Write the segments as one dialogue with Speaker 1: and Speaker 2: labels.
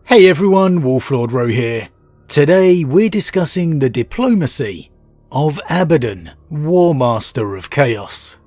Speaker 1: Hey everyone, Wolf Lord Rho here. Today we're discussing the diplomacy of Abaddon, War Master of Chaos.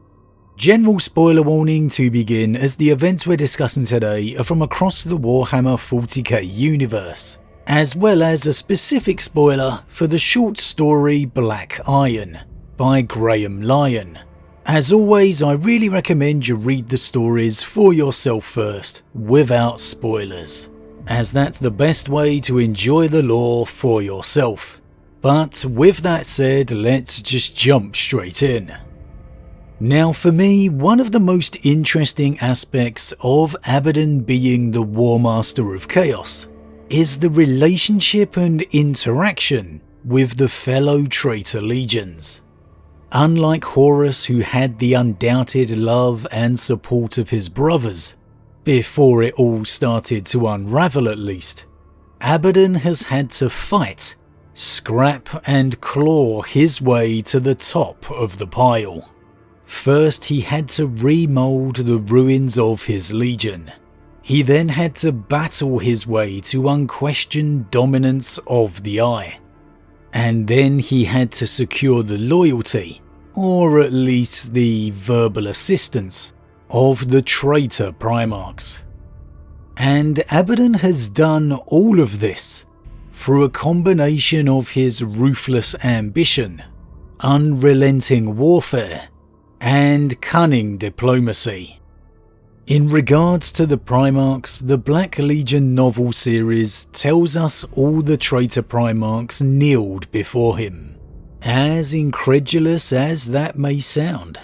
Speaker 1: General spoiler warning to begin, as the events we're discussing today are from across the Warhammer 40k universe, as well as a specific spoiler for the short story Black Iron by Graeme Lyon. As always, I really recommend you read the stories for yourself first, without spoilers, as that's the best way to enjoy the lore for yourself. But with that said, let's just jump straight in. Now for me, one of the most interesting aspects of Abaddon being the War Master of Chaos is the relationship and interaction with the fellow traitor legions. Unlike Horus, who had the undoubted love and support of his brothers, before it all started to unravel at least, Abaddon has had to fight, scrap and claw his way to the top of the pile. First he had to remould the ruins of his legion. He then had to battle his way to unquestioned dominance of the Eye. And then he had to secure the loyalty, or at least the verbal assistance, of the traitor Primarchs. And Abaddon has done all of this through a combination of his ruthless ambition, unrelenting warfare, and cunning diplomacy. In regards to the Primarchs, the Black Legion novel series tells us all the traitor Primarchs kneeled before him, as incredulous as that may sound.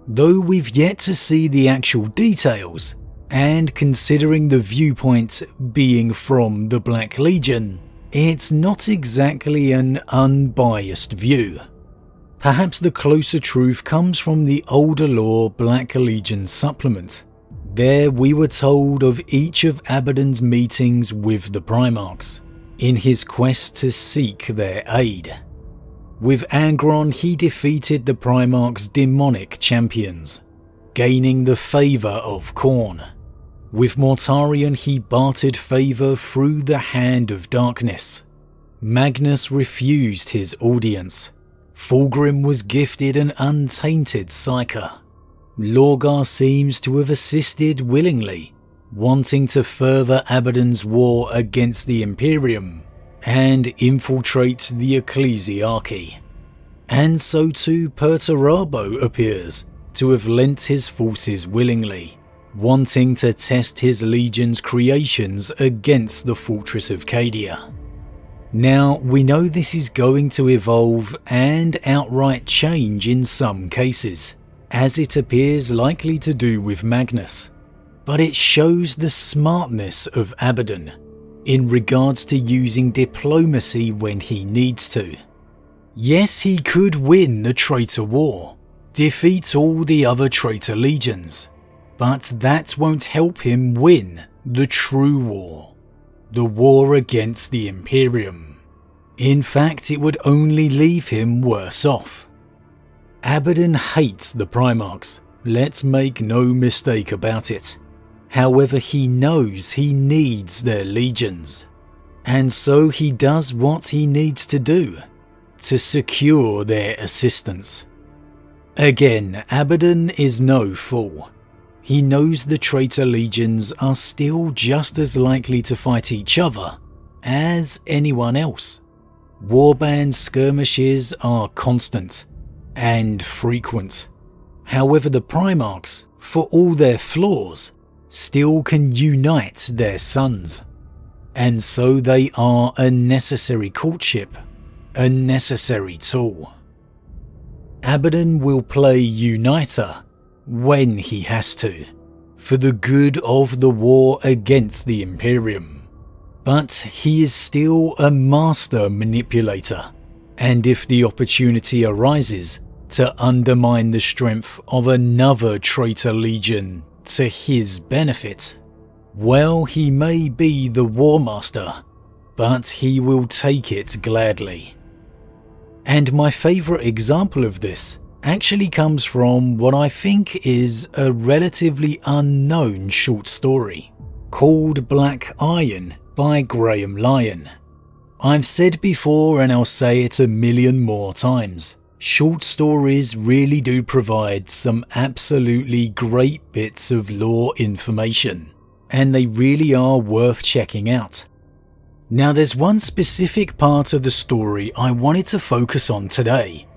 Speaker 1: Though we've yet to see the actual details, and considering the viewpoint being from the Black Legion, it's not exactly an unbiased view. Perhaps the closer truth comes from the older lore Black Legion supplement. There we were told of each of Abaddon's meetings with the Primarchs, in his quest to seek their aid. With Angron he defeated the Primarch's demonic champions, gaining the favour of Khorne. With Mortarion he bartered favour through the Hand of Darkness. Magnus refused his audience. Fulgrim was gifted an untainted Psyker. Lorgar seems to have assisted willingly, wanting to further Abaddon's war against the Imperium and infiltrate the Ecclesiarchy. And so too Perturabo appears to have lent his forces willingly, wanting to test his legion's creations against the Fortress of Cadia. Now, we know this is going to evolve and outright change in some cases, as it appears likely to do with Magnus, but it shows the smartness of Abaddon in regards to using diplomacy when he needs to. Yes, he could win the traitor war, defeat all the other traitor legions, but that won't help him win the true war. The war against the Imperium. In fact, it would only leave him worse off. Abaddon hates the Primarchs, let's make no mistake about it. However, he knows he needs their legions, and so he does what he needs to do to secure their assistance. Again, Abaddon is no fool. He knows the traitor legions are still just as likely to fight each other as anyone else. Warband skirmishes are constant and frequent. However, the Primarchs, for all their flaws, still can unite their sons. And so they are a necessary courtship, a necessary tool. Abaddon will play Uniter when he has to, for the good of the war against the Imperium. But he is still a master manipulator, and if the opportunity arises to undermine the strength of another traitor legion to his benefit, well, he may be the War Master, but he will take it gladly. And my favourite example of this actually comes from what I think is a relatively unknown short story called Black Iron by Graeme Lyon. I've said before and I'll say it a million more times, short stories really do provide some absolutely great bits of lore information, and they really are worth checking out. Now there's one specific part of the story I wanted to focus on today.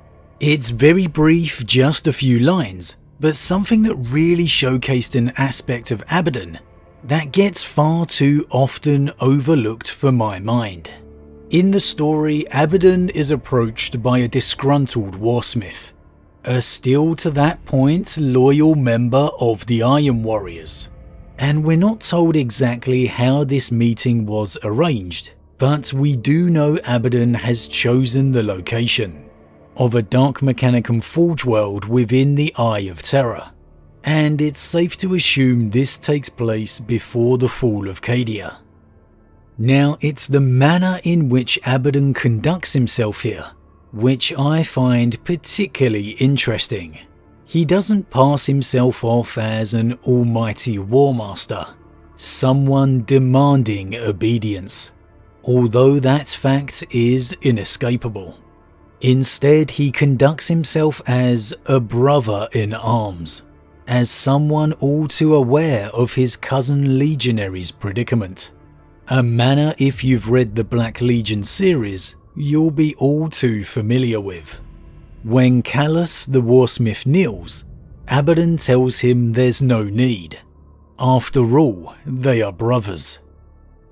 Speaker 1: It's very brief, just a few lines, but something that really showcased an aspect of Abaddon that gets far too often overlooked for my mind. In the story, Abaddon is approached by a disgruntled warsmith, a still to that point loyal member of the Iron Warriors. And we're not told exactly how this meeting was arranged, but we do know Abaddon has chosen the location of a Dark Mechanicum Forge world within the Eye of Terror, and it's safe to assume this takes place before the fall of Cadia. Now it's the manner in which Abaddon conducts himself here which I find particularly interesting. He doesn't pass himself off as an almighty warmaster, someone demanding obedience, although that fact is inescapable. Instead, he conducts himself as a brother in arms, as someone all too aware of his cousin Legionary's predicament, a manner if you've read the Black Legion series you'll be all too familiar with. When Callus the Warsmith kneels, Abaddon tells him there's no need. After all, they are brothers.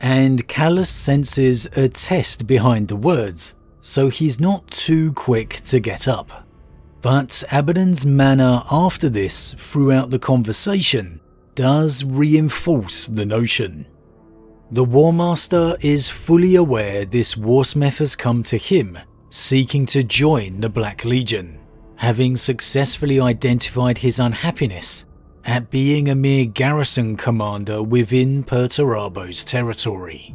Speaker 1: And Callus senses a test behind the words, so he's not too quick to get up. But Abaddon's manner after this throughout the conversation does reinforce the notion. The Warmaster is fully aware this warsmith has come to him seeking to join the Black Legion, having successfully identified his unhappiness at being a mere garrison commander within Perturabo's territory.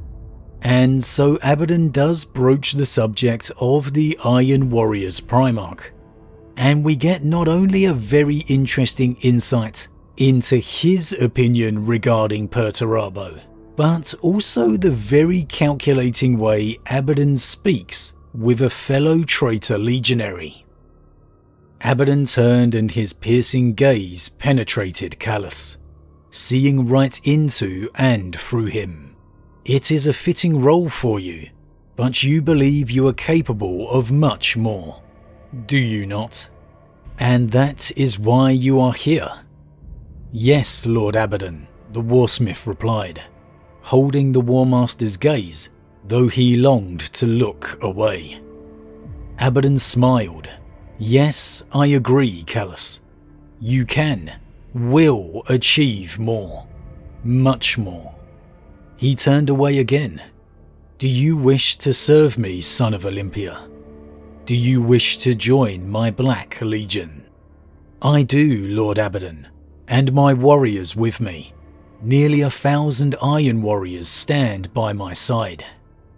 Speaker 1: And so Abaddon does broach the subject of the Iron Warriors Primarch, and we get not only a very interesting insight into his opinion regarding Perturabo, but also the very calculating way Abaddon speaks with a fellow traitor legionary. Abaddon turned and his piercing gaze penetrated Callus, seeing right into and through him. It is a fitting role for you, but you believe you are capable of much more, do you not? And that is why you are here. Yes, Lord Abaddon, the Warsmith replied, holding the Warmaster's gaze, though he longed to look away. Abaddon smiled. Yes, I agree, Callus. You will achieve more. Much more. He turned away again. Do you wish to serve me, son of Olympia? Do you wish to join my Black Legion? I do, Lord Abaddon, and my warriors with me. Nearly 1,000 Iron Warriors stand by my side.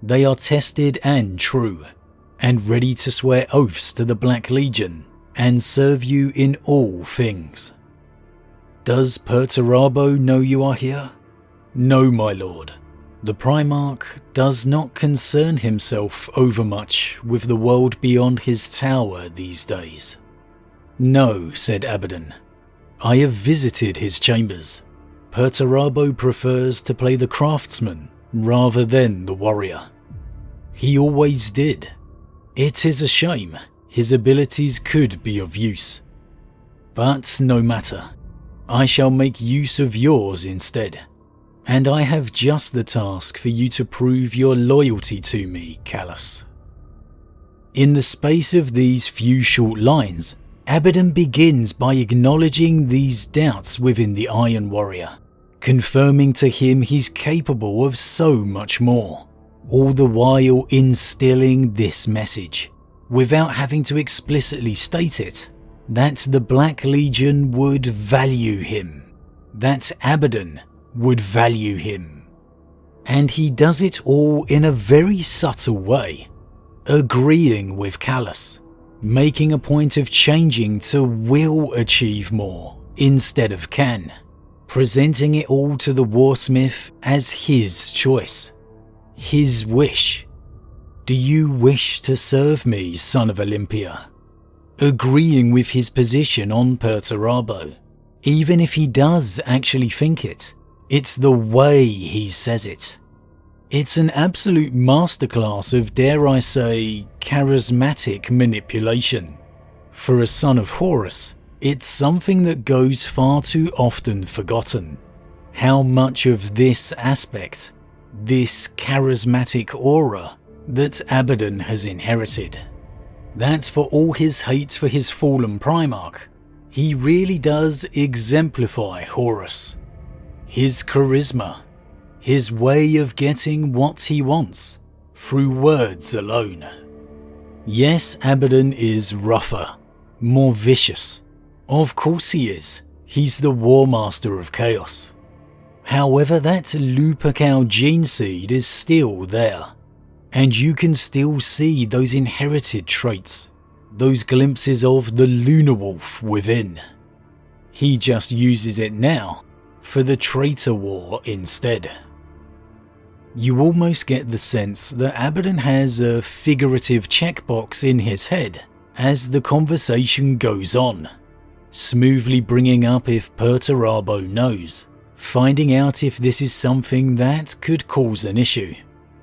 Speaker 1: They are tested and true, and ready to swear oaths to the Black Legion and serve you in all things. Does Perturabo know you are here? No, my lord. The Primarch does not concern himself overmuch with the world beyond his tower these days. No, said Abaddon. I have visited his chambers. Perturabo prefers to play the craftsman rather than the warrior. He always did. It is a shame. His abilities could be of use. But no matter. I shall make use of yours instead. And I have just the task for you to prove your loyalty to me, Callus. In the space of these few short lines, Abaddon begins by acknowledging these doubts within the Iron Warrior, confirming to him he's capable of so much more, all the while instilling this message, without having to explicitly state it, that the Black Legion would value him, that Abaddon would value him. And he does it all in a very subtle way, agreeing with Callus, making a point of changing to will achieve more instead of can, presenting it all to the Warsmith as his choice. his wish. Do you wish to serve me, son of Olympia? Agreeing with his position on Perturabo. Even if he does actually think it, it's the way he says it. It's an absolute masterclass of, dare I say, charismatic manipulation. For a son of Horus, it's something that goes far too often forgotten. How much of this aspect, this charismatic aura, that Abaddon has inherited. That for all his hate for his fallen Primarch, he really does exemplify Horus. His charisma, his way of getting what he wants, through words alone. Yes, Abaddon is rougher, more vicious. Of course he is. He's the War Master of Chaos. However, that Lupercal gene seed is still there. And you can still see those inherited traits, those glimpses of the Lunar Wolf within. He just uses it now for the traitor war instead. You almost get the sense that Abaddon has a figurative checkbox in his head as the conversation goes on, smoothly bringing up if Perturabo knows, finding out if this is something that could cause an issue,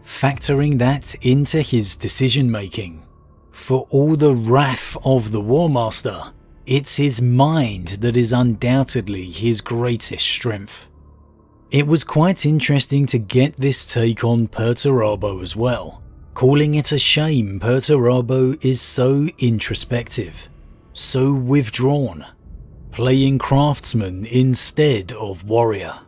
Speaker 1: factoring that into his decision making. For all the wrath of the War Master, it's his mind that is undoubtedly his greatest strength. It was quite interesting to get this take on Perturabo as well, calling it a shame Perturabo is so introspective, so withdrawn, playing craftsman instead of warrior.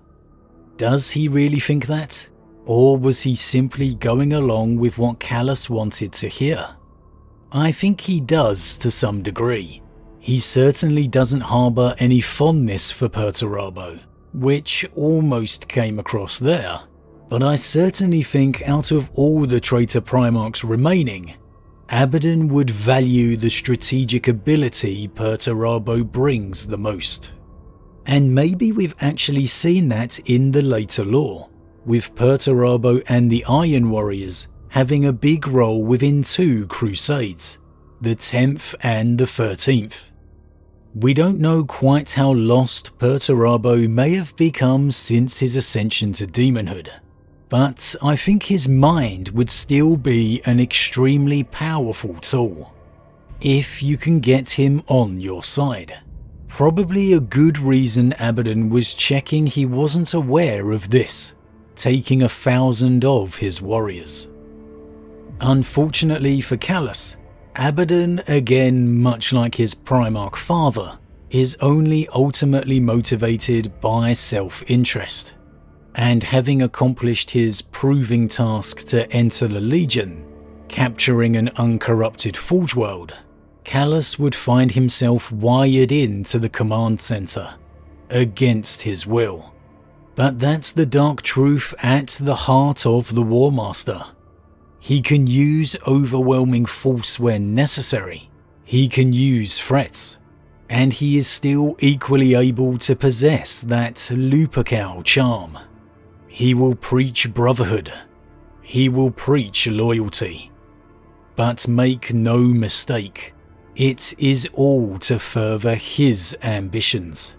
Speaker 1: Does he really think that? Or was he simply going along with what Calus wanted to hear? I think he does to some degree. He certainly doesn't harbour any fondness for Perturabo, which almost came across there, but I certainly think out of all the traitor Primarchs remaining, Abaddon would value the strategic ability Perturabo brings the most. And maybe we've actually seen that in the later lore, with Perturabo and the Iron Warriors having a big role within two crusades, the 10th and the 13th. We don't know quite how lost Perturabo may have become since his ascension to demonhood, but I think his mind would still be an extremely powerful tool, if you can get him on your side. Probably a good reason Abaddon was checking he wasn't aware of this, taking 1,000 of his warriors. Unfortunately for Calus, Abaddon, again much like his Primarch father, is only ultimately motivated by self-interest, and having accomplished his proving task to enter the Legion, capturing an uncorrupted Forge World, Calus would find himself wired into the command center, against his will. But that's the dark truth at the heart of the War Master. He can use overwhelming force when necessary, he can use threats, and he is still equally able to possess that Lupercal charm. He will preach brotherhood, he will preach loyalty. But make no mistake, it is all to further his ambitions.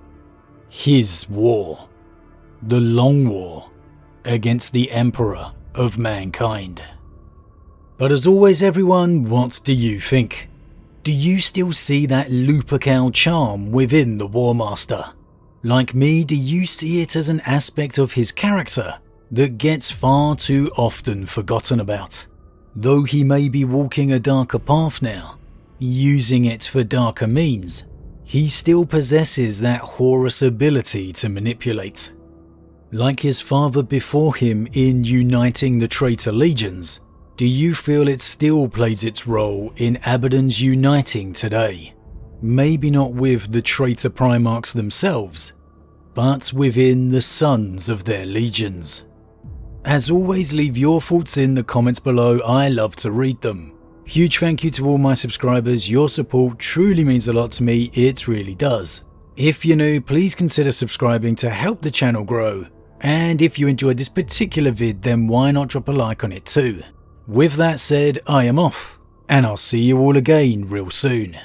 Speaker 1: His war. The long war against the Emperor of mankind. But as always everyone, what do you think? Do you still see that Lupercal charm within the War Master? Like me, do you see it as an aspect of his character that gets far too often forgotten about? Though he may be walking a darker path now, using it for darker means, he still possesses that Horus ability to manipulate. Like his father before him in uniting the traitor legions, do you feel it still plays its role in Abaddon's uniting today? Maybe not with the traitor Primarchs themselves, but within the sons of their legions. As always, leave your thoughts in the comments below, I love to read them. Huge thank you to all my subscribers, your support truly means a lot to me, it really does. If you're new, please consider subscribing to help the channel grow. and if you enjoyed this particular vid, then why not drop a like on it too. With that said, I am off, and I'll see you all again real soon.